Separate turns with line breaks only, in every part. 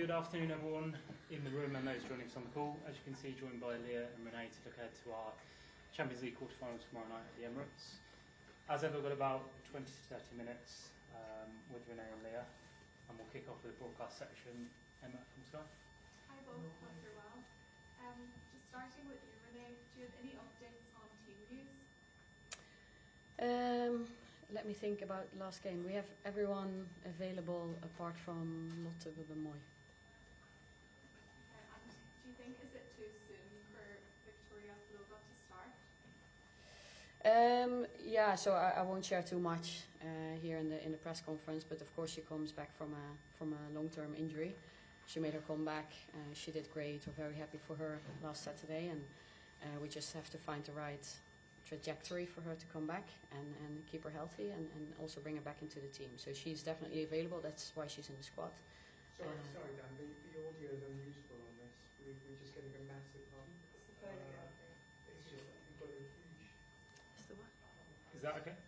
Good afternoon, everyone in the room and those joining us on the call. As you can see, joined by Leah and Renee to look ahead to our Champions League quarter-final tomorrow night at the Emirates. As ever, we've got about 20 to 30 minutes with Renee and Leah, and we'll kick off with the broadcast section. Emma from Sky.
Hi both, hope you're well. Just starting with you, Renee, do you have any updates on team news?
Let me think about last game. We have everyone available apart from Lotte Wubbemoy.
And do you think, is it too soon for Victoria Flova to start?
Yeah, so I won't share too much here in the press conference, but of course she comes back from a long-term injury. She made her comeback. She did great. We're very happy for her last Saturday, and we just have to find the right trajectory for her to come back and keep her healthy and also bring her back into the team. So she's definitely available. That's why she's in the squad.
Sorry, Dan, the audio is unusable on this. We're just getting a massive hum.
It's the phone again.
It's just that we've got a huge...
That's the one.
Is that okay?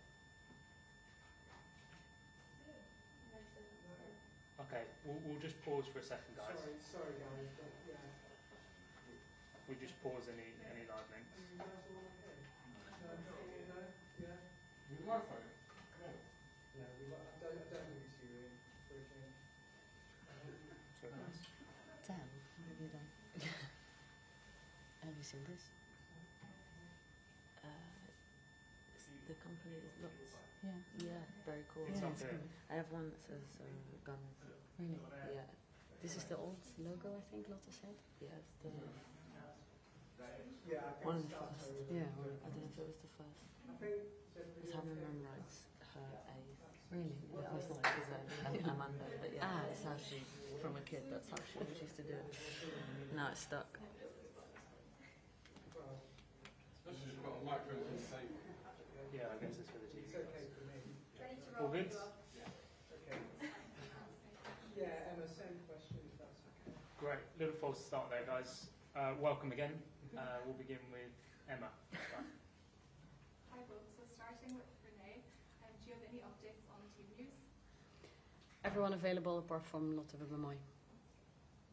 Okay, we'll just pause for a second, guys.
Sorry guys, but yeah.
We'll just pause any live links.
Are you guys all okay? No? Yeah?
With the Wi-Fi? No.
No, I don't think it's you, Ian. For a change.
Sorry, guys.
Dan, what have you done? Have you seen this?
The company is Lots.
Yeah.
Yeah, very cool.
It's
Yeah,
up
it's
here.
good.
I have one that says guns.
Really?
Yeah,
This is the old logo, I think Lotte said.
yeah, it's the
Yeah, I think
one of
it's
the
that
first.
over.
Yeah,
I don't know if it was the first.
I think...
It's how my mum writes her A.
Really?
Yeah, it's not like it's Amanda, but yeah,
Ah,
that's how she, from a kid, that's how she always used to do it. Now it's stuck.
Well,
Especially you've got a microphone in the same.
Yeah, I guess it's for the TV.
it's okay for me.
All good?
Okay. Yeah, Emma, same question if that's okay.
Great. Little false start there, guys. Welcome again. We'll begin with Emma.
Hi both, so starting with Renee, do you have any updates on team news?
Everyone available apart from Lotte Wubbemoy.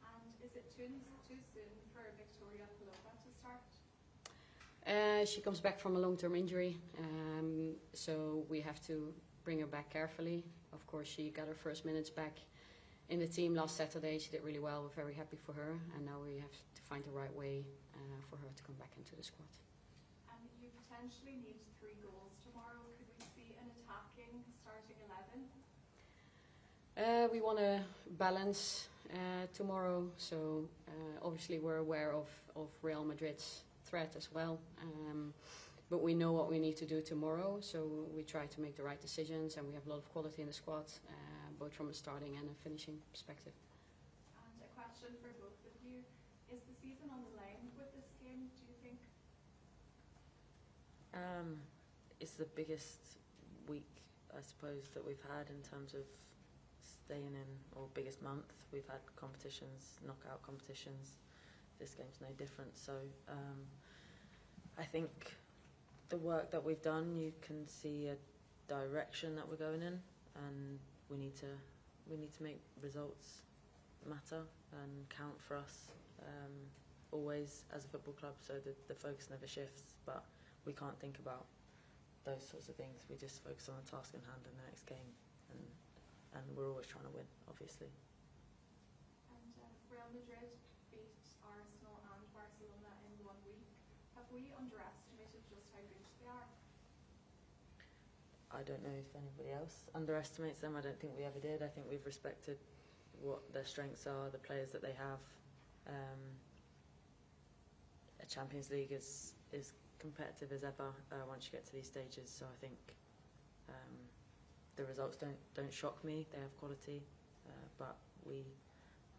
And is it too soon for Victoria Flova to start?
She comes back from a long-term injury, so we have to bring her back carefully. Of course, she got her first minutes back in the team last Saturday. She did really well. We're very happy for her, and now we have to find the right way for her to come back into the squad.
And you potentially need 3 goals tomorrow. Could we see an attacking starting 11?
We want to balance tomorrow, so obviously we're aware of Real Madrid's threat as well, but we know what we need to do tomorrow, so we try to make the right decisions, and we have a lot of quality in the squad, both from a starting and a finishing perspective.
And a question for both of you. Is the season on the line with this game, do you think?
It's the biggest week, I suppose, that we've had in terms of staying in, or biggest month. We've had competitions, knockout competitions. This game's no different. So I think the work that we've done, you can see a direction that we're going in, and we need to make results matter and count for us always as a football club. So the focus never shifts, but we can't think about those sorts of things. We just focus on the task in hand in the next game, and we're always trying to win, obviously.
And Real Madrid beat Arsenal and Barcelona in 1 week. Have we underestimated just how good they are?
I don't know if anybody else underestimates them. I don't think we ever did. I think we've respected what their strengths are, the players that they have. A Champions League is competitive as ever once you get to these stages. So I think the results don't shock me. They have quality, but we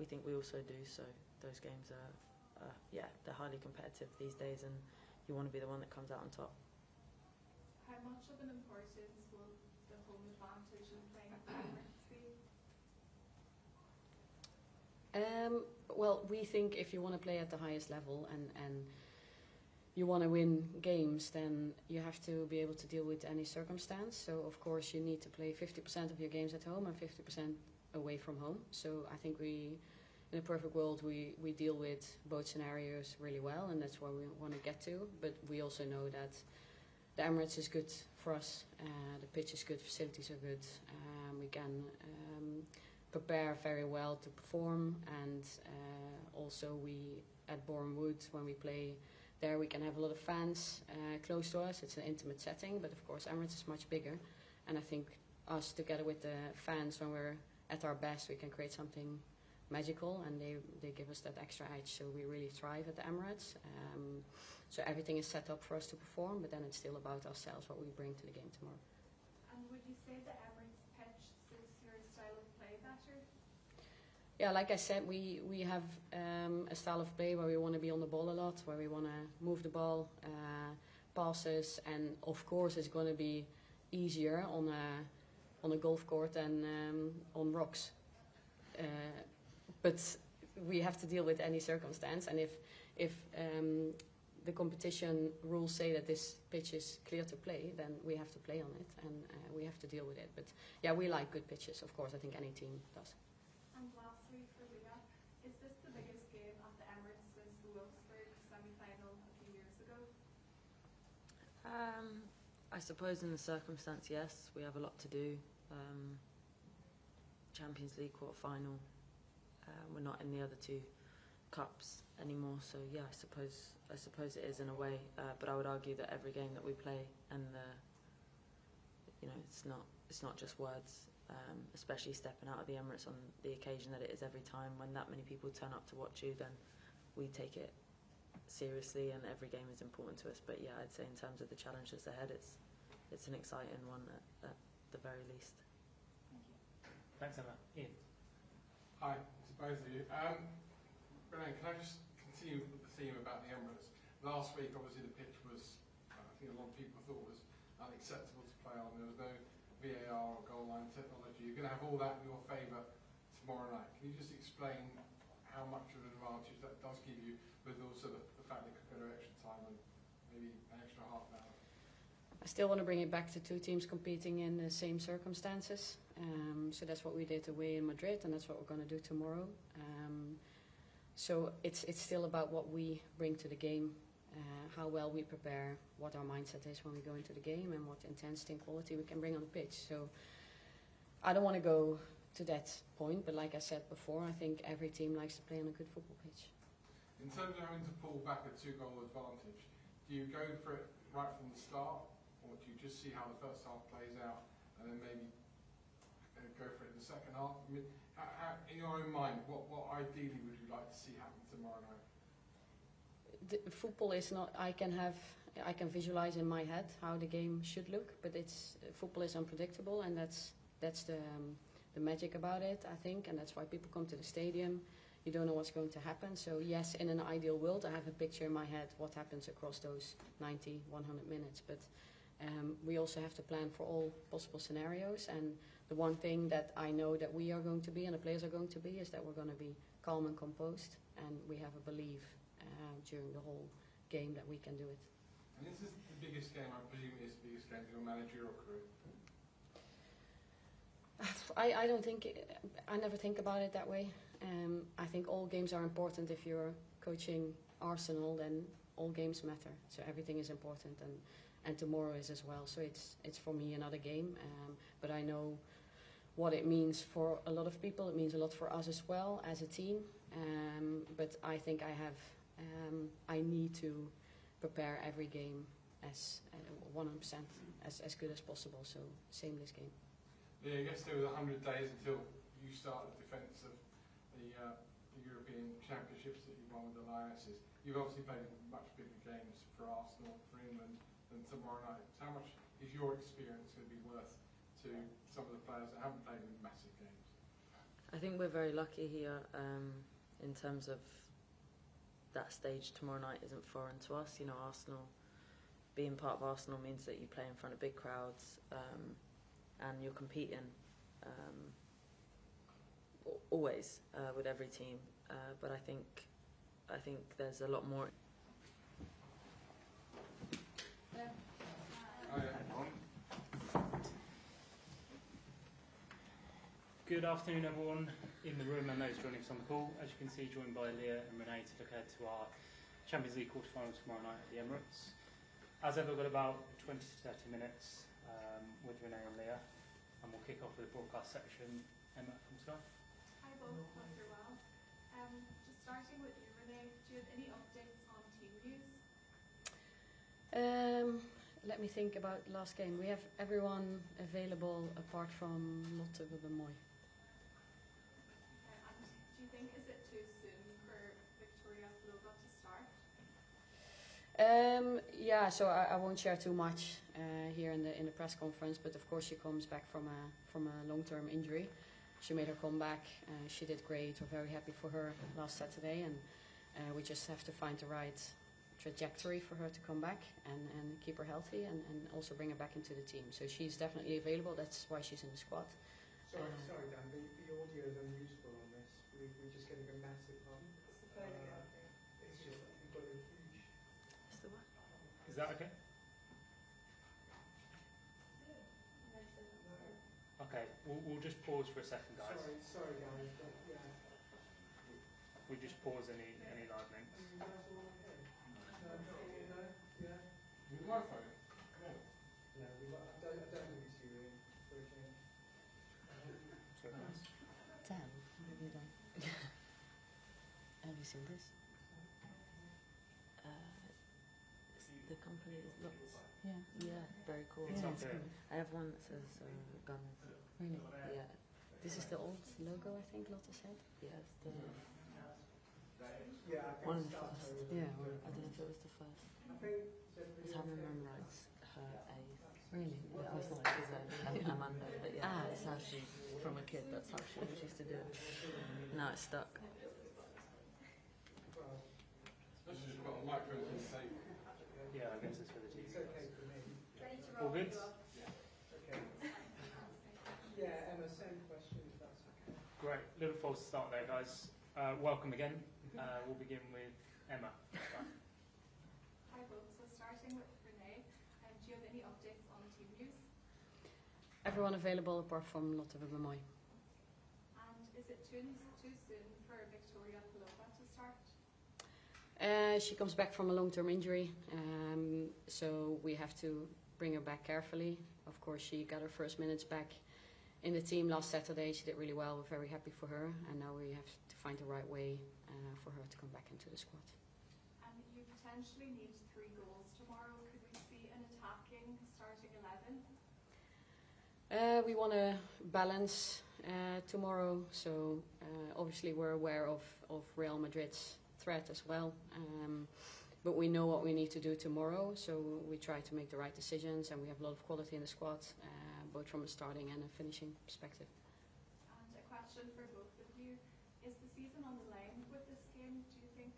think we also do. So those games are they're highly competitive these days, and you want to be the one that comes out on top.
How much of an importance will the home advantage in playing at the Emirates be?
Well, we think if you want to play at the highest level and you want to win games, then you have to be able to deal with any circumstance. So, of course, you need to play 50% of your games at home and 50% away from home. So I think we in a perfect world, we deal with both scenarios really well, and that's where we want to get to. But we also know that the Emirates is good for us. The pitch is good, facilities are good. We can prepare very well to perform, and also we at Boreham Wood, when we play there, we can have a lot of fans close to us. It's an intimate setting, but of course Emirates is much bigger, and I think us together with the fans, when we're at our best, we can create something magical, and they give us that extra edge, so we really thrive at the Emirates. So everything is set up for us to perform, but then it's still about ourselves, what we bring to the game tomorrow.
And would you say the Emirates pitch suits your style of play better?
Yeah, like I said, we have a style of play where we want to be on the ball a lot, where we want to move the ball, passes, and of course it's going to be easier on a golf court than on rocks. But we have to deal with any circumstance, and if the competition rules say that this pitch is clear to play, then we have to play on it, and we have to deal with it. But yeah, we like good pitches, of course. I think any team does.
And lastly, for Leah, is this the biggest game at the Emirates since the Wilkesburg semi-final a few years ago?
I suppose in the circumstance, yes. We have a lot to do. Champions League quarter-final. We're not in the other two cups anymore, so yeah, I suppose it is in a way. But I would argue that every game that we play, and it's not just words. Especially stepping out of the Emirates on the occasion that it is every time, when that many people turn up to watch you, then we take it seriously, and every game is important to us. But yeah, I'd say in terms of the challenges ahead, it's an exciting one at the very least.
Thank you.
Thanks, Emma. Ian.
Hi to both of you. Renee, can I just continue with the theme about the Emirates? Last week, obviously, the pitch was, I think a lot of people thought was unacceptable to play on. There was no VAR or goal line technology. You're going to have all that in your favour tomorrow night. Can you just explain how much of an advantage that does give you, with also the fact that it could go to extra time and maybe an extra half an hour?
I still want to bring it back to two teams competing in the same circumstances. So that's what we did away in Madrid, and that's what we're going to do tomorrow. So it's still about what we bring to the game, how well we prepare, what our mindset is when we go into the game, and what intensity and quality we can bring on the pitch. So I don't want to go to that point, but like I said before, I think every team likes to play on a good football pitch.
In terms of having to pull back a 2-goal advantage, do you go for it right from the start, or do you just see how the first half plays out and then maybe go for it in the second half? I mean, how, in your own mind, what ideally would you like to see happen tomorrow night?
Football is not. I can visualize in my head how the game should look, but football is unpredictable, and that's the magic about it, I think, and that's why people come to the stadium. You don't know what's going to happen. So yes, in an ideal world, I have a picture in my head what happens across those 90, 100 minutes. But we also have to plan for all possible scenarios. And the one thing that I know that we are going to be and the players are going to be is that we're going to be calm and composed, and we have a belief during the whole game that we can do it.
And this is the biggest game, I presume it is the biggest game of your managerial career?
I don't think, I never think about it that way. I think all games are important. If you're coaching Arsenal, then all games matter. So everything is important, and tomorrow is as well. So it's for me another game, but I know what it means for a lot of people. It means a lot for us as well as a team. But I think I need to prepare every game as 100% as good as possible. So same this game.
Yeah, I guess there was 100 days until you start the defence of the European Championships that you won with the Lionesses. You've obviously played much bigger games for Arsenal, for England, than tomorrow night. So how much is your experience going to be worth to some of the players that haven't played in massive games?
I think we're very lucky here in terms of that stage tomorrow night isn't foreign to us. You know, Arsenal, being part of Arsenal means that you play in front of big crowds, and you're competing always with every team. But I think there's a lot more.
Good afternoon, everyone in the room and those joining us on the call. As you can see, joined by Leah and Renee to look ahead to our Champions League quarter-final tomorrow night at the Emirates. As ever, we've got about 20 to 30 minutes with Renee and Leah, and we'll kick off with the broadcast section. Emma from Sky.
Hi both, hope you're well. Just starting with you, Renee, do you have any updates on team news?
Let me think about last game. We have everyone available apart from Lotte Wubbemoy.
And do you think, is it too soon for Victoria Flova to start?
Yeah, so I won't share too much here in the press conference, but of course she comes back from a long-term injury. She made her comeback. She did great. We're very happy for her last Saturday, and we just have to find the right trajectory for her to come back and keep her healthy and also bring her back into the team. So she's definitely available. That's why she's in the squad.
Sorry, Dan, the audio is unusable on this. We're just getting a massive hum. It's just, we've got a huge...
Is the what?
Is that okay? Okay, we'll just pause for a second, guys.
Sorry guys, but yeah.
We just pause any live links.
Are you guys all okay? No? Yeah?
With my phone? Yeah.
No, I don't think it's you, Ian. For a change.
Sorry, guys.
Dan, what have you done? Have you seen this?
The company is lots.
Yeah.
Yeah, very cool.
It's
Yeah,
up
it's
there.
cool.
I have one that says guns.
Really?
Yeah.
This is the old logo, I think Lotte said.
Yeah, it's the
Yeah, I think
one of the
Stato
first.
was
Yeah,
the-
I don't know if it was the first.
I think
That's how my mum writes her A.
Really?
Well, it's not like it's Amanda, but yeah, that's how she, from a kid, that's how she always used to do it. Now it's stuck.
Well,
Especially just got a microphone to say.
Yeah, I guess it's for the TV.
it's okay for me.
Ready to
All
roll
good?
you up?
Okay. Yeah, Emma, same question if that's okay.
Great. Little false start there, guys. Welcome again. We'll begin with Emma.
Hi both, so starting with Renee, do you have any updates on team news?
Everyone available apart from Lotte Wubbemoy.
And is it too soon for Victoria Flova to start?
She comes back from a long-term injury, so we have to bring her back carefully. Of course, she got her first minutes back in the team last Saturday. She did really well. We're very happy for her, and now we have to find the right way for her to come back into the squad.
And you potentially need 3 goals tomorrow. Could we see an attacking starting 11?
We want to balance tomorrow, so obviously we're aware of Real Madrid's threat as well, but we know what we need to do tomorrow, so we try to make the right decisions, and we have a lot of quality in the squad, both from a starting and a finishing perspective.
And a question for both of you. Is the season on the line with this game, do you think?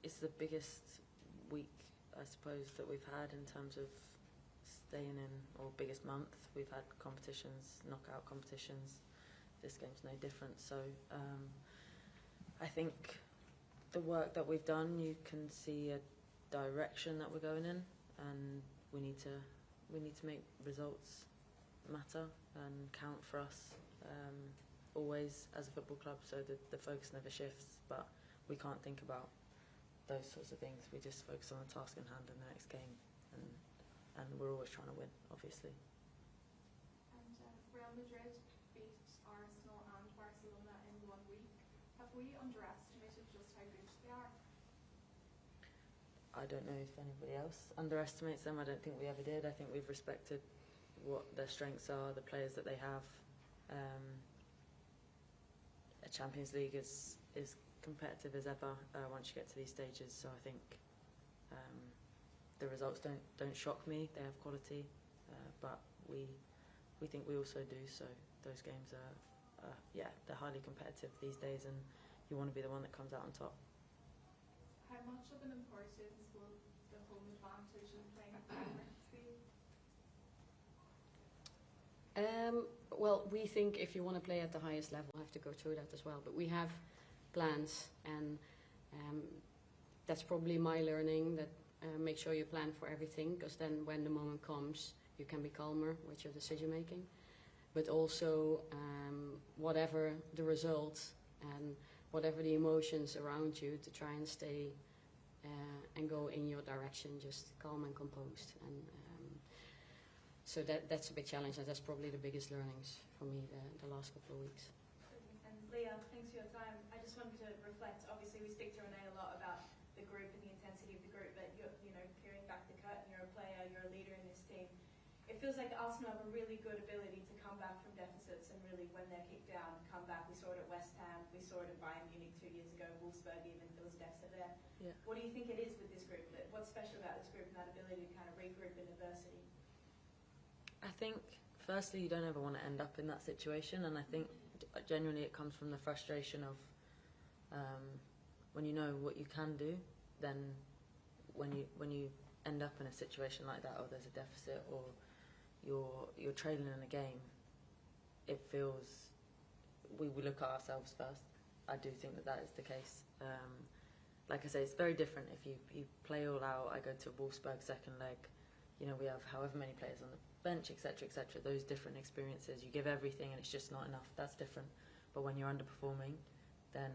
It's the biggest week, I suppose, that we've had in terms of staying in, or biggest month. We've had competitions, knockout competitions. This game's no different. So I think the work that we've done, you can see a direction that we're going in, and we need to make results matter and count for us always as a football club, so that the focus never shifts, but we can't think about those sorts of things. We just focus on the task in hand in the next game, and we're always trying to win, obviously.
And Real Madrid beat Arsenal and Barcelona in 1 week. Have we underestimated just how good they are?
I don't know if anybody else underestimates them. I don't think we ever did. I think we've respected what their strengths are, the players that they have. A Champions League is competitive as ever once you get to these stages. So I think the results don't shock me. They have quality, but we think we also do. So those games are they're highly competitive these days, and you want to be the one that comes out on top.
How much of an importance will the home advantage in playing at the Emirates be?
Well, we think if you want to play at the highest level, you have to go through that as well. But we have plans, and that's probably my learning, that make sure you plan for everything, because then when the moment comes, you can be calmer with your decision making. but also whatever the result and whatever the emotions around you, to try and stay and go in your direction, just calm and composed. And so that's a big challenge, and that's probably the biggest learnings for me the last couple of weeks.
And Leah, thanks for your time. I just wanted to reflect. Obviously, we speak to Renee a lot about the group and the intensity of the group, but you're, peering back the curtain, you're a player, you're a leader in this team. It feels like Arsenal have a really good ability to come back from deficits and really, when they're kicked down, come back. We saw it at West Ham, we saw it at Bayern Munich 2 years ago, Wolfsburg even, there was a deficit there.
Yeah.
What do you think it is with this group? What's special about this group and that ability to kind of regroup in adversity?
I think, firstly, you don't ever want to end up in that situation, and I think genuinely it comes from the frustration of when you know what you can do, then when you end up in a situation like that, or there's a deficit, or you're trailing in a game, it feels we look at ourselves first. I do think that is the case. Like I say, it's very different if you play all out. I go to Wolfsburg second leg, we have however many players on the bench, etc., etc. Those different experiences, you give everything and it's just not enough. That's different. But when you're underperforming, then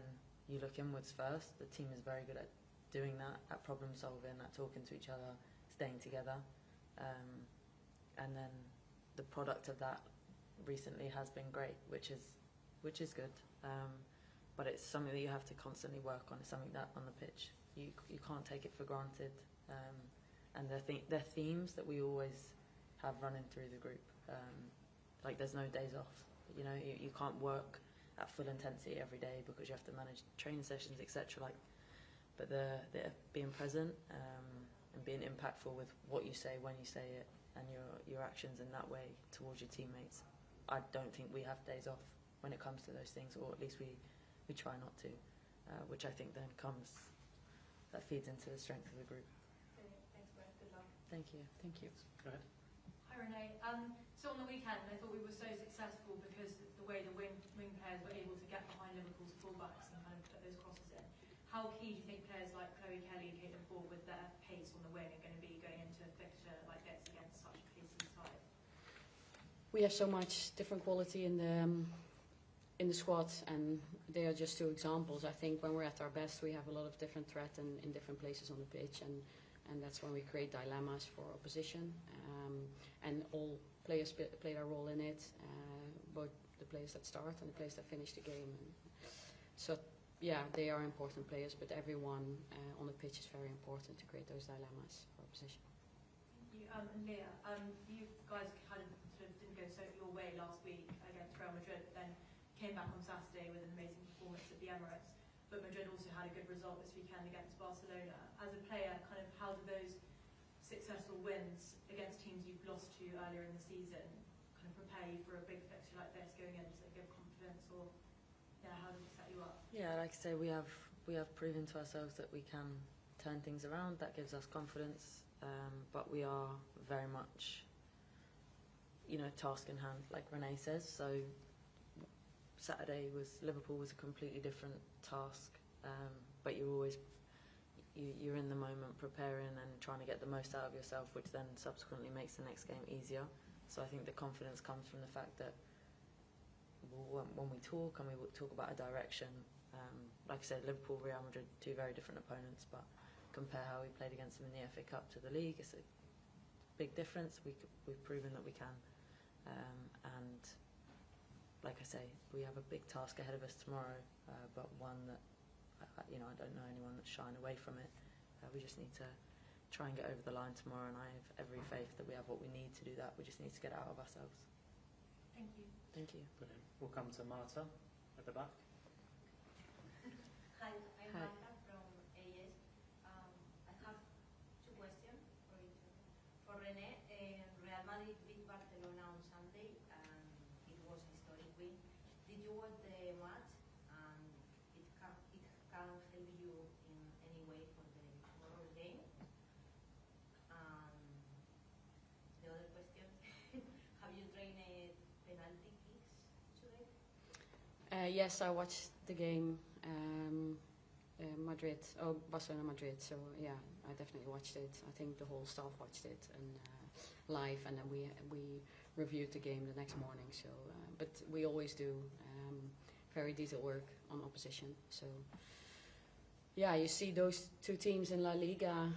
you look inwards first. The team is very good at doing that, at problem solving, at talking to each other, staying together, and then the product of that recently has been great, which is good. But it's something that you have to constantly work on. It's something that on the pitch you can't take it for granted. And they're themes that we always have running through the group. Like there's no days off. You can't work at full intensity every day because you have to manage training sessions, etc. But they're being present and being impactful with what you say, when you say it, and your actions in that way towards your teammates. I don't think we have days off when it comes to those things, or at least we try not to, which I think then that feeds into the strength of the group.
Thanks, Brett. Good luck.
Thank you.
Thank you.
Go ahead.
Hi Renee. So on the weekend, I thought we were so successful because the way the wing players were able to get behind Liverpool's fullbacks and kind of put those crosses in. How key do you think players like Chloe Kelly and Caitlin Ford with their pace on the wing are going to be going into a fixture like this against such a pacey side?
We have so much different quality in the squad, and they are just two examples. I think when we're at our best, we have a lot of different threat in different places on the pitch, and that's when we create dilemmas for opposition. And all players play their role in it, both the players that start and the players that finish the game. And so, yeah, they are important players, but everyone on the pitch is very important to create those dilemmas for opposition.
And Leah, you guys kind of didn't go your way last week against Real Madrid, but then came back on Saturday with an amazing performance at the Emirates. But Madrid also had a good result this weekend against Barcelona. As a player, kind of how do those successful wins against teams you've lost to earlier in the season kind of prepare you for a big fixture like this going in? Does it give confidence, or how does it set you up?
Yeah, like I say, we have proven to ourselves that we can turn things around. That gives us confidence, but we are very much, task in hand, like Renee says. So Saturday Liverpool was a completely different task, but you're in the moment preparing and trying to get the most out of yourself, which then subsequently makes the next game easier. So I think the confidence comes from the fact that when we talk, and we talk about a direction, like I said, Liverpool, Real Madrid, two very different opponents, but compare how we played against them in the FA Cup to the league, it's a big difference. We've proven that we can, and like I say, we have a big task ahead of us tomorrow, but one that I don't know anyone that's shying away from it. We just need to try and get over the line tomorrow, and I have every faith that we have what we need to do that. We just need to get out of ourselves.
Thank you.
Thank you.
Brilliant. We'll come to Marta at the back.
Hi, I'm
Hi.
Marta from AS. I have two questions for each of you. For Renee, Real Madrid beat Barcelona on Sunday, and it was a historic win. Did you watch the match? And it can help you in any way for the tomorrow game? The other question, have you trained penalty kicks today?
Yes, I watched the game, Barcelona Madrid. So yeah, I definitely watched it. I think the whole staff watched it and live, and then we reviewed the game the next morning. So, but we always do very detailed work on opposition. So, yeah, you see those two teams in La Liga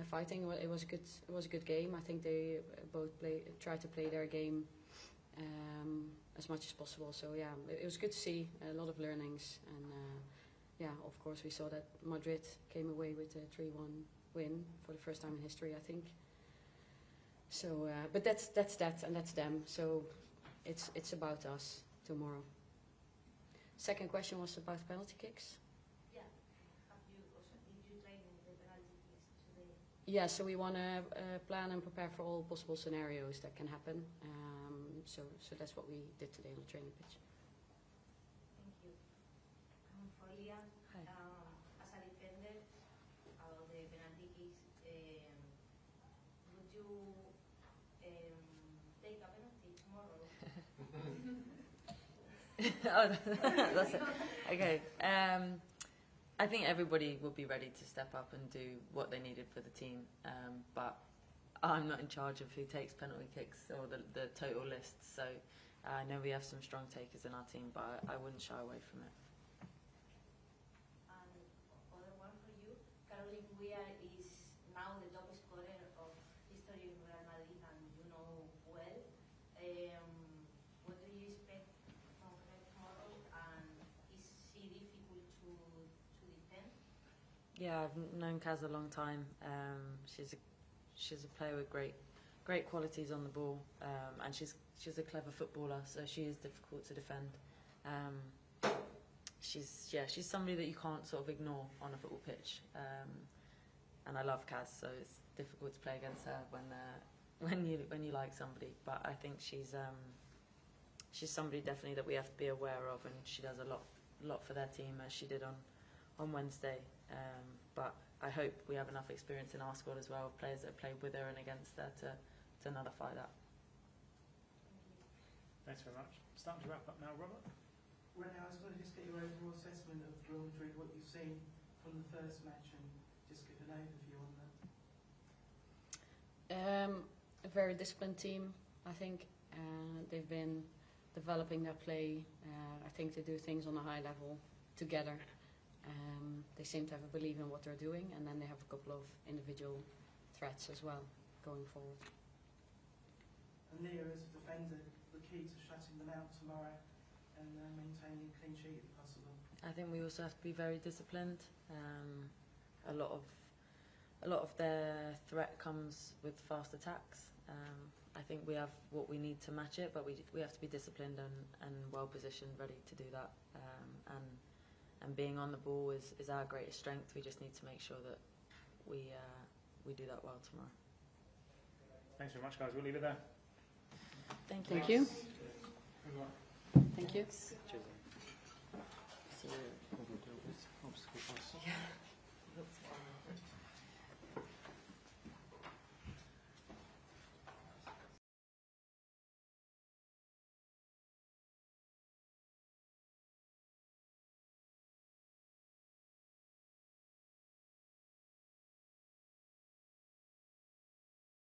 fighting. Well, it was a good game. I think they both tried to play their game as much as possible. So yeah, it was good to see a lot of learnings, and yeah, of course we saw that Madrid came away with a 3-1 win for the first time in history, I think. So, but that's that, and that's them. So it's about us tomorrow. Second question was about penalty kicks.
Yeah. Did you train the penalty kicks today?
Yeah, so we want to plan and prepare for all possible scenarios that can happen. So that's what we did today on the training pitch.
Thank you. For Leah,
Hi.
as a defender about the penalty kicks, would you take a penalty tomorrow?
That's it. Okay. I think everybody will be ready to step up and do what they needed for the team, but I'm not in charge of who takes penalty kicks or the total list. So I know we have some strong takers in our team, but I wouldn't shy away from it.
And other one for you, Caroline Weir is now the top scorer of history in Real Madrid, and you know well. What do you expect from her tomorrow, and is she difficult to defend?
Yeah, I've known Kaz a long time. She's a player with great qualities on the ball, and she's a clever footballer, so she is difficult to defend. She's somebody that you can't sort of ignore on a football pitch, and I love Kaz, so it's difficult to play against her when you like somebody. But I think she's somebody definitely that we have to be aware of, and she does a lot for their team, as she did on Wednesday. But I hope we have enough experience in our squad as well, of players that have played with her and against her to nullify that.
Thanks very much. Starting to wrap up now, Robert.
Renee, I was going to just get your overall assessment of Real Madrid, what you've seen from the first match, and just give an overview on that.
A very disciplined team, I think. They've been developing their play. I think they do things on a high level together. They seem to have a belief in what they're doing, and then they have a couple of individual threats as well going forward.
And Leah, as a defender, the key to shutting them out tomorrow and maintaining a clean sheet if possible.
I think we also have to be very disciplined. A lot of their threat comes with fast attacks. I think we have what we need to match it, but we have to be disciplined and well positioned, ready to do that. And being on the ball is our greatest strength. We just need to make sure that we do that well tomorrow.
Thanks very much, guys. We'll leave it there.
Thank you.
Good luck.
Thank you.
Cheers. See you.